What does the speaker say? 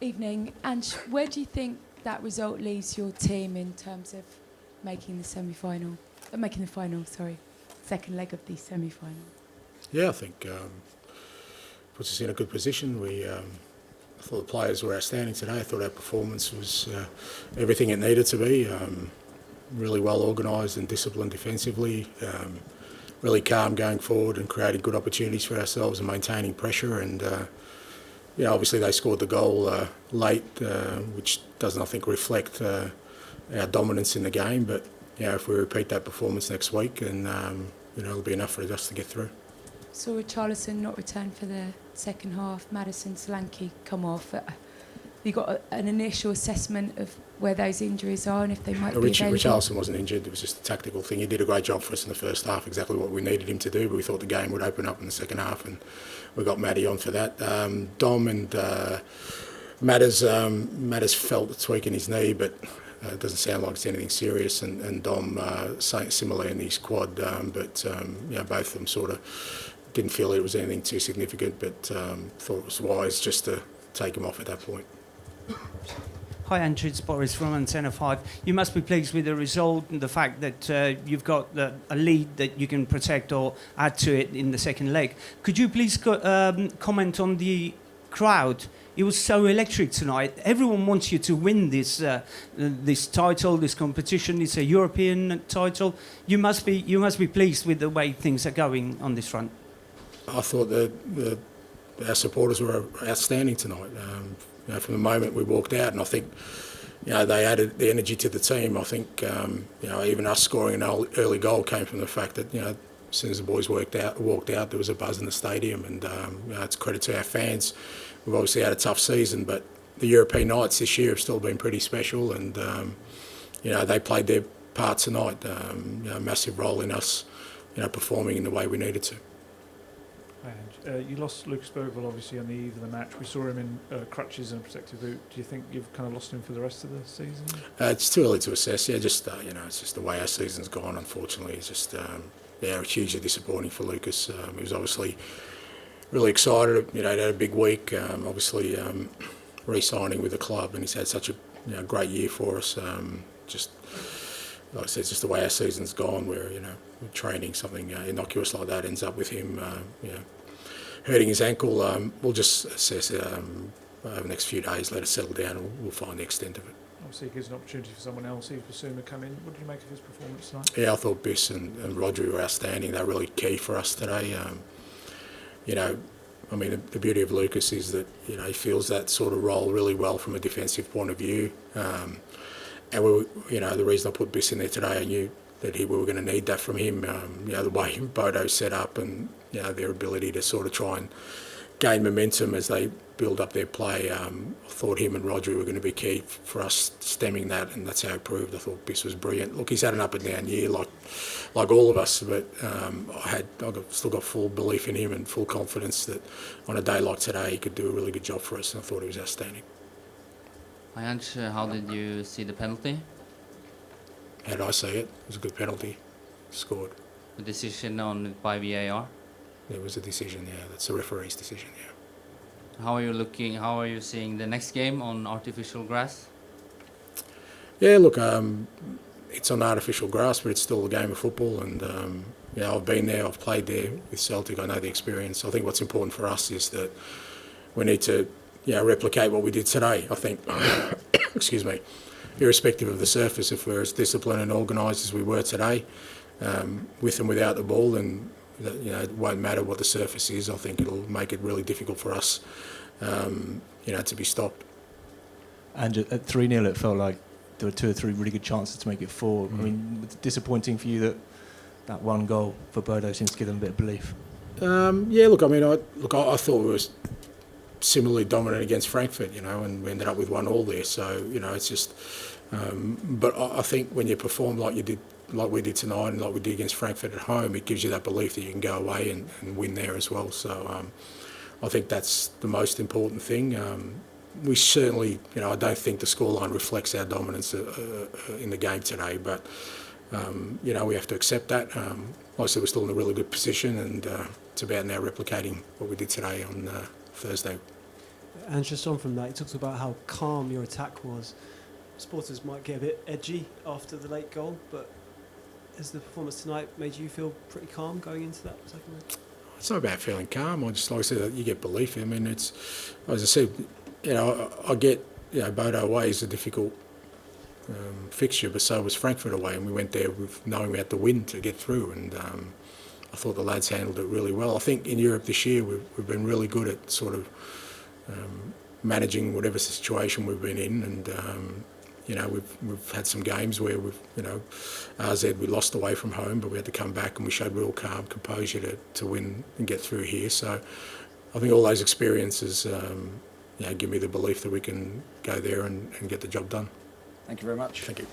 Evening. And where do you think that result leaves your team in terms of making the semi-final? Making the final, sorry. Second leg of the semi-final. Yeah, I think puts us in a good position. I thought the players were outstanding today. I thought our performance was everything it needed to be. Really well organised and disciplined defensively. Really calm going forward and creating good opportunities for ourselves and maintaining pressure. And obviously they scored the goal late, which doesn't, I think, reflect our dominance in the game. But if we repeat that performance next week, then it'll be enough for us to get through. Saw Richarlison not return for the second half. Madison, Solanke come off. You got an initial assessment of where those injuries are and if they might be available? Richarlison wasn't injured. It was just a tactical thing. He did a great job for us in the first half, exactly what we needed him to do. But we thought the game would open up in the second half, and we got Matty on for that. Dom and Matters felt a tweak in his knee, but it doesn't sound like it's anything serious. And Dom similarly in his quad, but both of them sort of didn't feel it was anything too significant, but thought it was wise just to take him off at that point. Hi Andrew, it's Boris from Antenna 5. You must be pleased with the result and the fact that you've got a lead that you can protect or add to it in the second leg. Could you please comment on the crowd? It was so electric tonight. Everyone wants you to win this title, this competition. It's a European title. You must be pleased with the way things are going on this front. I thought that our supporters were outstanding tonight. From the moment we walked out, and I think they added the energy to the team. I think even us scoring an early goal came from the fact that as soon as the boys walked out, there was a buzz in the stadium, and it's credit to our fans. We've obviously had a tough season, but the European nights this year have still been pretty special, and they played their part tonight. A massive role in us, performing in the way we needed to. You lost Lucas Bergville obviously on the eve of the match. We saw him in crutches and a protective boot. Do you think you've kind of lost him for the rest of the season? It's too early to assess. It's just the way our season's gone. Unfortunately, it's just hugely disappointing for Lucas. He was obviously really excited. He'd had a big week. Obviously, re-signing with the club, and he's had such a great year for us. Just like I said, it's just the way our season's gone. Where training something innocuous like that ends up with him. Hurting his ankle. We'll just assess over the next few days, let it settle down, and we'll find the extent of it. Obviously, it gives an opportunity for someone else. He's Basuma to come in. What did you make of his performance tonight? Yeah, I thought Biss and Rodri were outstanding. They're really key for us today. The beauty of Lucas is that he feels that sort of role really well from a defensive point of view. And the reason I put Biss in there today, I knew that we were going to need that from him. The way Bodo's set up and their ability to sort of try and gain momentum as they build up their play. I thought him and Rodri were going to be key for us stemming that, and that's how it proved. I thought Biss was brilliant. Look, he's had an up and down year like all of us, but I've still got full belief in him and full confidence that on a day like today he could do a really good job for us, and I thought he was outstanding. Hi Ange, how did you see the penalty? How did I see it? It was a good penalty. Scored. The decision by VAR? It was a decision, yeah. That's the referee's decision, yeah. How are you seeing the next game on artificial grass? Yeah, look, it's on artificial grass, but it's still a game of football, and I've been there, I've played there with Celtic, I know the experience. I think what's important for us is that we need to replicate what we did today. I think, excuse me, irrespective of the surface, if we're as disciplined and organised as we were today, with and without the ball, then it won't matter what the surface is. I think it'll make it really difficult for us, to be stopped. And at 3-0, it felt like there were 2 or 3 really good chances to make it 4. I mean, it's disappointing for you that one goal for Bodo seems to give them a bit of belief. I thought we were similarly dominant against Frankfurt, and we ended up with 1-1 there. So, it's just. But I think when you perform like we did tonight and like we did against Frankfurt at home, it gives you that belief that you can go away and win there as well. So I think that's the most important thing. We certainly, I don't think the scoreline reflects our dominance in the game today, but, we have to accept that. Like I said, we're still in a really good position, and it's about now replicating what we did today on Thursday. And just on from that, you talked about how calm your attack was. Supporters might get a bit edgy after the late goal, but has the performance tonight made you feel pretty calm going into that second leg? It's not about feeling calm. I just, like I said, you get belief. I mean, it's, as I said, you know, I get, you know, Bodo away is a difficult fixture, but so was Frankfurt away, and we went there with knowing we had to win to get through, and I thought the lads handled it really well. I think in Europe this year we've been really good at sort of managing whatever situation we've been in, and you know, we've had some games where we've, you know, RZ we lost away from home, but we had to come back and we showed real calm, composure to win and get through here. So I think all those experiences, you know, give me the belief that we can go there and get the job done. Thank you very much. Thank you.